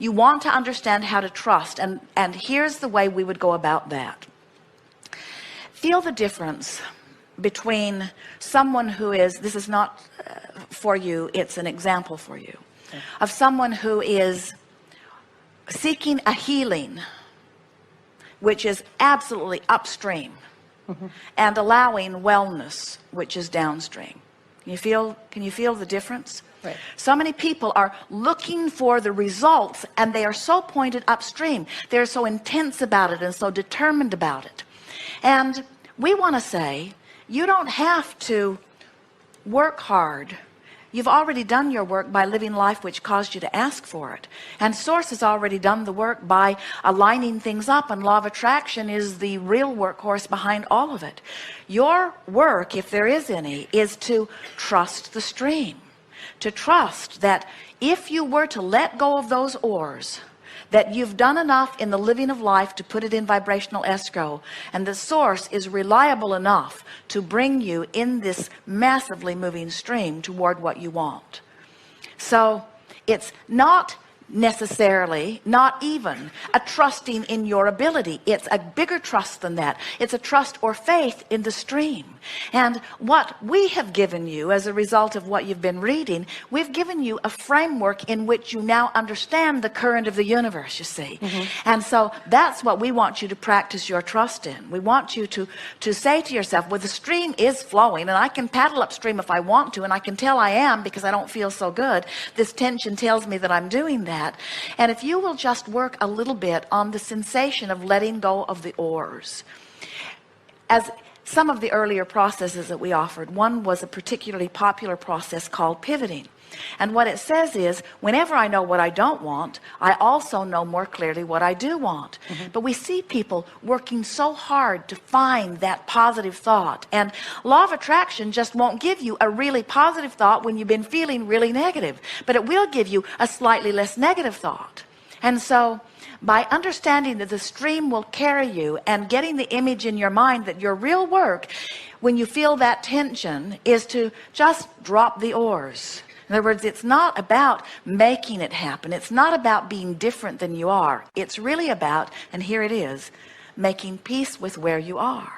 You want to understand how to trust, and here's the way we would go about that. Feel the difference between someone who is, this is not for you, it's an example for you, of someone who is seeking a healing, which is absolutely upstream, and allowing wellness, which is downstream. Can you feel the difference? Right. So many people are looking for the results, and they are so pointed upstream. They're so intense about it and so determined about it. And we want to say, you don't have to work hard. You've already done your work by living life which caused you to ask for it. And Source has already done the work by aligning things up, and law of attraction is the real workhorse behind all of it. Your work, if there is any, is to trust the stream. To trust that if you were to let go of those oars, that you've done enough in the living of life to put it in vibrational escrow, and the Source is reliable enough to bring you in this massively moving stream toward what you want. So it's not necessarily, not even a trusting in your ability. It's a bigger trust than that. It's a trust or faith in the stream. And what we have given you as a result of what you've been reading, we've given you a framework in which you now understand the current of the universe, you see. And so that's what we want you to practice your trust in. We want you to say to yourself, well, the stream is flowing, and I can paddle upstream if I want to, and I can tell I am because I don't feel so good. This tension tells me that I'm doing that. And if you will just work a little bit on the sensation of letting go of the oars. As some of the earlier processes that we offered, one was a particularly popular process called pivoting. And what it says is, whenever I know what I don't want, I also know more clearly what I do want. But we see people working so hard to find that positive thought. And law of attraction just won't give you a really positive thought when you've been feeling really negative. But it will give you a slightly less negative thought. And so by understanding that the stream will carry you and getting the image in your mind that your real work, when you feel that tension, is to just drop the oars. In other words, it's not about making it happen. It's not about being different than you are. It's really about, and here it is, making peace with where you are.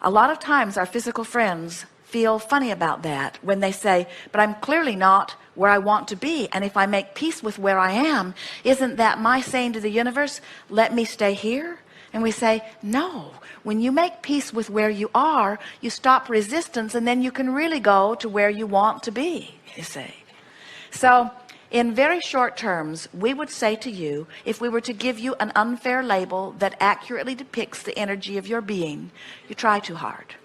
A lot of times our physical friends feel funny about that when they say, but I'm clearly not where I want to be. And if I make peace with where I am, isn't that my saying to the universe, let me stay here? And we say, no. When you make peace with where you are, you stop resistance, and then you can really go to where you want to be, you see. So in very short terms, we would say to you, if we were to give you an unfair label that accurately depicts the energy of your being, you try too hard.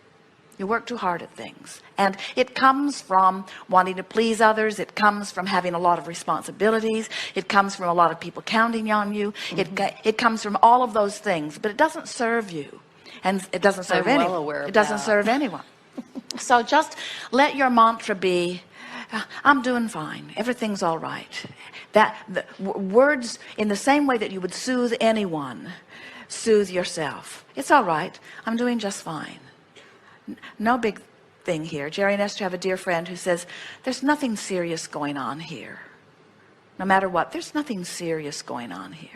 You work too hard at things. And it comes from wanting to please others. It comes from having a lot of responsibilities. It comes from a lot of people counting on you. It comes from all of those things, but it doesn't serve you. And it doesn't serve anyone. It doesn't serve anyone. So just let your mantra be, I'm doing fine. Everything's all right. Words in the same way that you would soothe anyone, soothe yourself. It's all right. I'm doing just fine. No big thing here. Jerry and Esther have a dear friend who says, there's nothing serious going on here. No matter what, there's nothing serious going on here.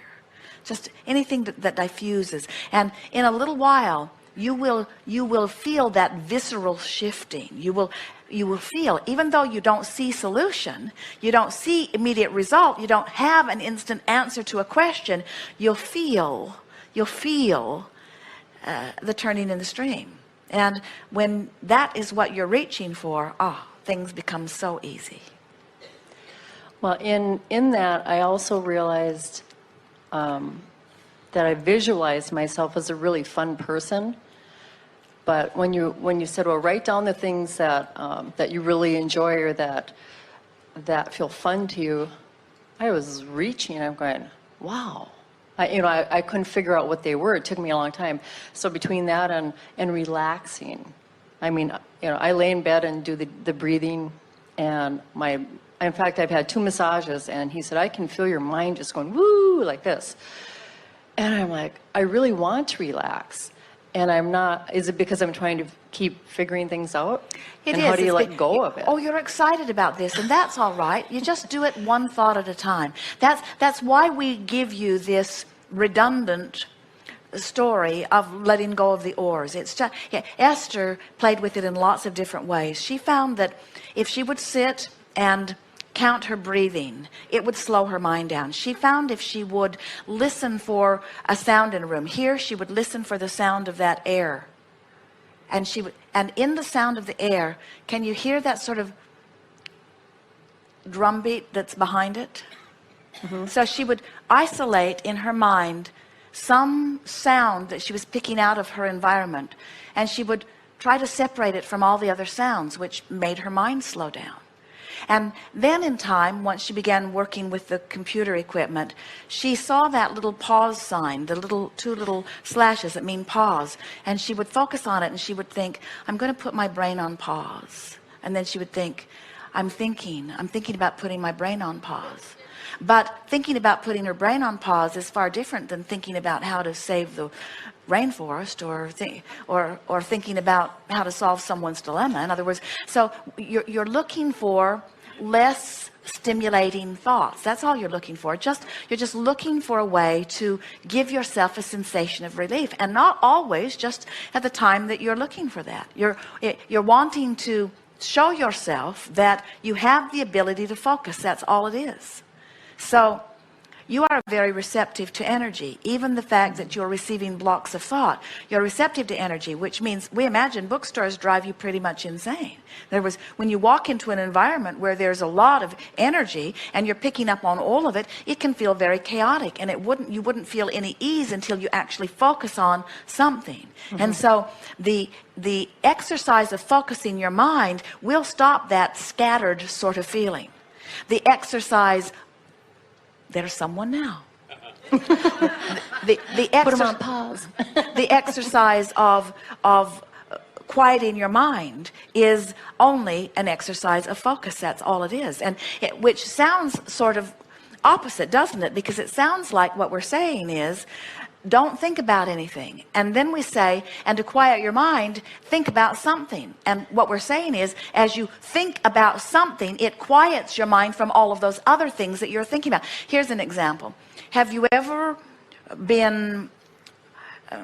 Just anything that diffuses. And in a little while, you will feel that visceral shifting. You will feel, even though you don't see solution, you don't see immediate result, you don't have an instant answer to a question, you'll feel the turning in the stream. And when that is what you're reaching for, things become so easy. Well, in that, I also realized that I visualized myself as a really fun person. But when you said, well, write down the things that you really enjoy or that feel fun to you, I was reaching. I'm going, wow. I couldn't figure out what they were. It took me a long time. So between that and relaxing, I mean, I lay in bed and do the breathing, and in fact, I've had 2 massages, and he said, I can feel your mind just going woo like this. And I'm like, I really want to relax. and I'm not, is it because I'm trying to keep figuring things out? It and is. how do you It's let go of it? Oh, you're excited about this, and that's all right. You just do it one thought at a time. That's why we give you this redundant story of letting go of the oars. It's just, yeah, Esther played with it in lots of different ways. She found that if she would sit and count her breathing, it would slow her mind down. She found if she would listen for a sound in a room, here she would listen for the sound of that air, and she would, and in the sound of the air, can you hear that sort of drumbeat that's behind it? So she would isolate in her mind some sound that she was picking out of her environment, and she would try to separate it from all the other sounds, which made her mind slow down. And then in time, once she began working with the computer equipment, she saw that little pause sign, the two little slashes that mean pause, and she would focus on it, and she would think, I'm going to put my brain on pause. And then she would think, I'm thinking about putting my brain on pause. But thinking about putting her brain on pause is far different than thinking about how to save the rainforest, or thinking about how to solve someone's dilemma. In other words, so you're looking for less stimulating thoughts. That's all you're looking for. You're just looking for a way to give yourself a sensation of relief, and not always just at the time that you're looking for that. You're wanting to show yourself that you have the ability to focus. That's all it is. So you are very receptive to energy. Even the fact that you're receiving blocks of thought, you're receptive to energy, which means we imagine bookstores drive you pretty much insane. In other words, when you walk into an environment where there's a lot of energy and you're picking up on all of it, it can feel very chaotic, and you wouldn't feel any ease until you actually focus on something. And so the exercise of focusing your mind will stop that scattered sort of feeling. The exercise, there's someone now. the Put them on pause. the exercise of quieting your mind is only an exercise of focus. That's all it is. And which sounds sort of opposite, doesn't it? Because it sounds like what we're saying is, don't think about anything. And then we say, and to quiet your mind, think about something. And what we're saying is, as you think about something, it quiets your mind from all of those other things that you're thinking about. Here's an example. Have you ever been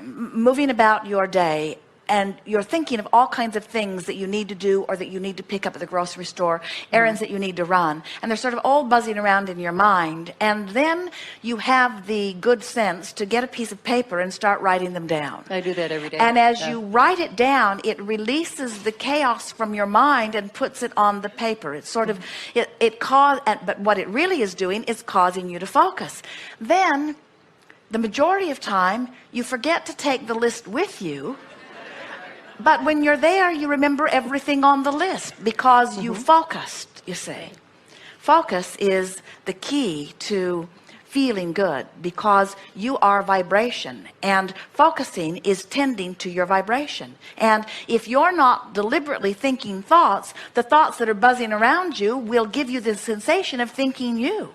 moving about your day, and you're thinking of all kinds of things that you need to do, or that you need to pick up at the grocery store, errands that you need to run, and they're sort of all buzzing around in your mind, and then you have the good sense to get a piece of paper and start writing them down. I do that every day. And as you write it down, it releases the chaos from your mind and puts it on the paper. It's sort of, but what it really is doing is causing you to focus. Then, the majority of time, you forget to take the list with you. But when you're there, you remember everything on the list because you focused, you see. Focus is the key to feeling good, because you are vibration, and focusing is tending to your vibration. And if you're not deliberately thinking thoughts, the thoughts that are buzzing around you will give you the sensation of thinking you.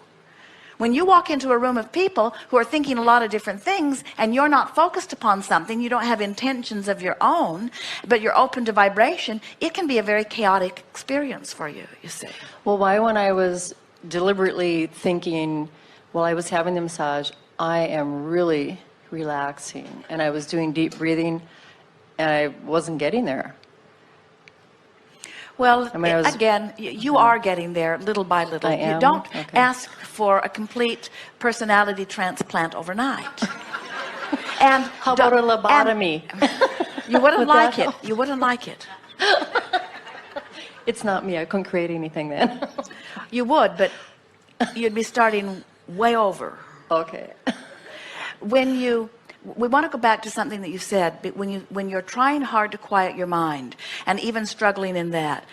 When you walk into a room of people who are thinking a lot of different things, and you're not focused upon something, you don't have intentions of your own, but you're open to vibration, it can be a very chaotic experience for you, you see. Well, why, when I was deliberately thinking while I was having the massage, I am really relaxing, and I was doing deep breathing, and I wasn't getting there. Well, again, you are getting there little by little. I am? You don't Okay. ask for a complete personality transplant overnight. And How about a lobotomy? You wouldn't Would like that it. help? You wouldn't like it. It's not me. I couldn't create anything then. You would, but you'd be starting way over. Okay. We want to go back to something that you said, but when you're trying hard to quiet your mind, and even struggling in that,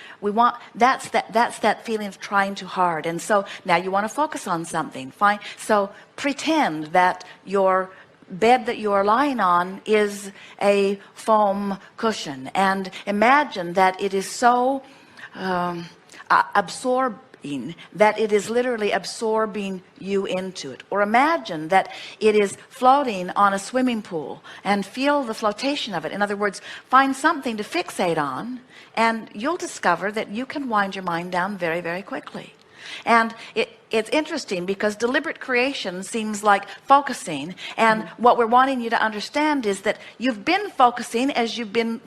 that's that feeling of trying too hard. And so now you want to focus on something. Fine. So pretend that your bed that you are lying on is a foam cushion, and imagine that it is so that it is literally absorbing you into it. Or imagine that it is floating on a swimming pool and feel the flotation of it. In other words, find something to fixate on, and you'll discover that you can wind your mind down very, very quickly. And it's interesting because deliberate creation seems like focusing, and what we're wanting you to understand is that you've been focusing as you've been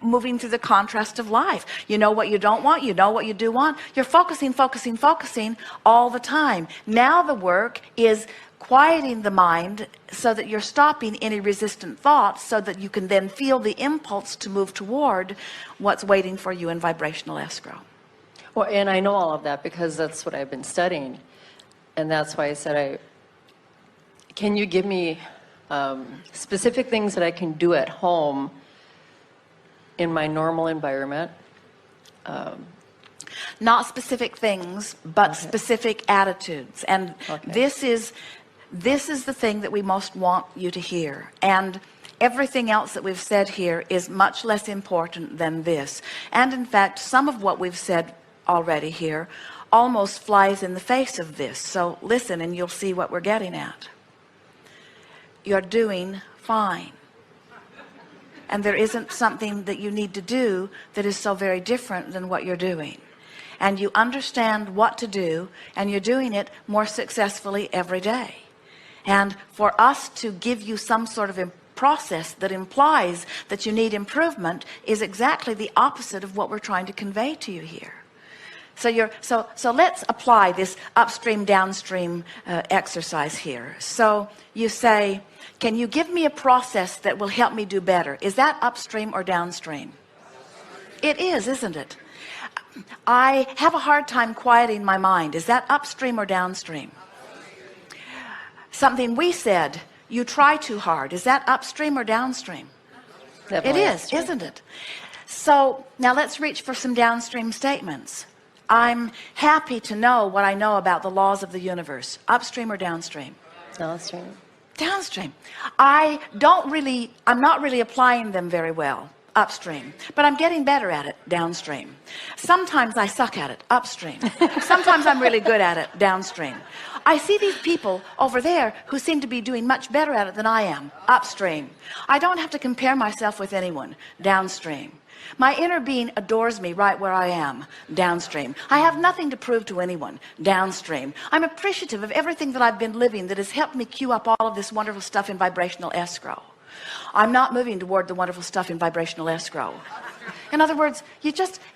moving through the contrast of life. You know what you don't want, you know what you do want. You're focusing all the time. Now the work is quieting the mind so that you're stopping any resistant thoughts, so that you can then feel the impulse to move toward what's waiting for you in vibrational escrow. Well, and I know all of that because that's what I've been studying. And that's why I said, can you give me specific things that I can do at home in my normal environment? Not specific things, but okay, specific attitudes. And okay, this is the thing that we most want you to hear. And everything else that we've said here is much less important than this. And in fact, some of what we've said already here almost flies in the face of this. So listen and you'll see what we're getting at. You're doing fine. And there isn't something that you need to do that is so very different than what you're doing. And you understand what to do, and you're doing it more successfully every day. And for us to give you some sort of process that implies that you need improvement is exactly the opposite of what we're trying to convey to you here. So let's apply this upstream downstream exercise here. So you say, can you give me a process that will help me do better? Is that upstream or downstream? It is, isn't it? I have a hard time quieting my mind. Is that upstream or downstream? Something we said, you try too hard. Is that upstream or downstream? Definitely it is, upstream, isn't it? So now let's reach for some downstream statements. I'm happy to know what I know about the laws of the universe. Upstream or downstream? Downstream. Downstream. I'm not really applying them very well. Upstream. But I'm getting better at it. Downstream. Sometimes I suck at it. Upstream. Sometimes I'm really good at it. Downstream. I see these people over there who seem to be doing much better at it than I am. Upstream. I don't have to compare myself with anyone. Downstream. My inner being adores me right where I am. Downstream. I have nothing to prove to anyone. Downstream. I'm appreciative of everything that I've been living that has helped me queue up all of this wonderful stuff in vibrational escrow. I'm not moving toward the wonderful stuff in vibrational escrow. In other words,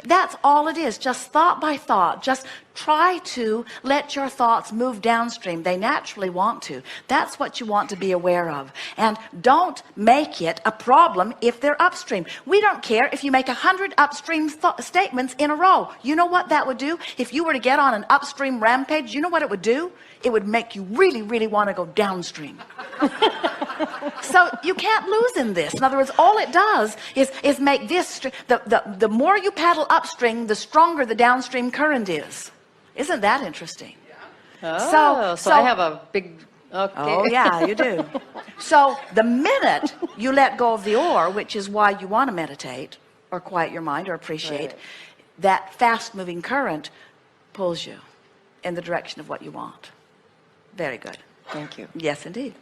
that's all it is. Just thought by thought. Just try to let your thoughts move downstream. They naturally want to. That's what you want to be aware of. And don't make it a problem if they're upstream. We don't care if you make 100 upstream statements in a row. You know what that would do? If you were to get on an upstream rampage, you know what it would do? It would make you really, really want to go downstream. So you can't lose in this. In other words, all it does is make this, the more you paddle upstream, the stronger the downstream current is. Isn't that interesting? Oh, so I have a big, okay. Oh yeah, you do. So the minute you let go of the or, which is why you want to meditate or quiet your mind or appreciate, right, that fast moving current pulls you in the direction of what you want. Very good. Thank you. Yes, indeed.